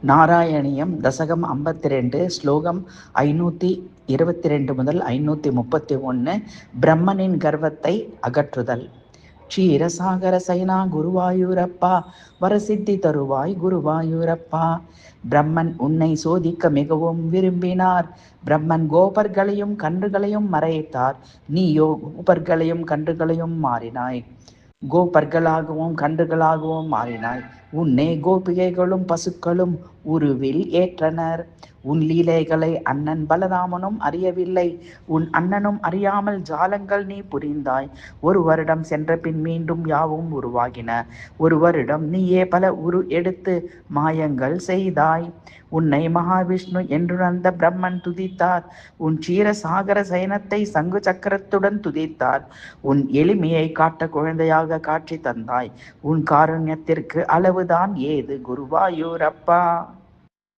நாராயணியம் தசகம் 52 ஸ்லோகம் 522 முதல் 531. பிரம்மனின் கர்வத்தை அகற்றுதல். க்ஷீரசாகர சைனா குருவாயூரப்பா, வரசித்தி தருவாய் குருவாயூரப்பா. பிரம்மன் உன்னை சோதிக்க மிகவும் விரும்பினார். பிரம்மன் கோபர்களையும் கன்றுகளையும் மறைத்தார். நீயோ கோபர்களையும் கன்றுகளையும் மாறினாய். கோபர்களாகவும் கன்றுகளாகவும் மாறினாய். உன்னை கோபிகைகளும் பசுக்களும் உருவில் ஏற்றனர். உன் லீலைகளை அண்ணன் பலராமனும் அறியவில்லை. உன் அண்ணனும் அறியாமல் ஜாலங்கள் நீ புரிந்தாய். ஒரு வருடம் சென்ற பின் மீண்டும் யாவும் உருவாகின. ஒரு வருடம் நீயே பல உரு எடுத்து மாயங்கள் செய்தாய். உன்னை மகாவிஷ்ணு என்றுணர்ந்த பிரம்மன் துதித்தார். உன் க்ஷீரசாகர சயனத்தை சங்கு சக்கரத்துடன் துதித்தார். உன் எளிமையை காட்ட குழந்தையாக காட்சி தந்தாய். உன் காருண்யத்திற்கு அளவுதான் ஏது குருவாயூரப்பா.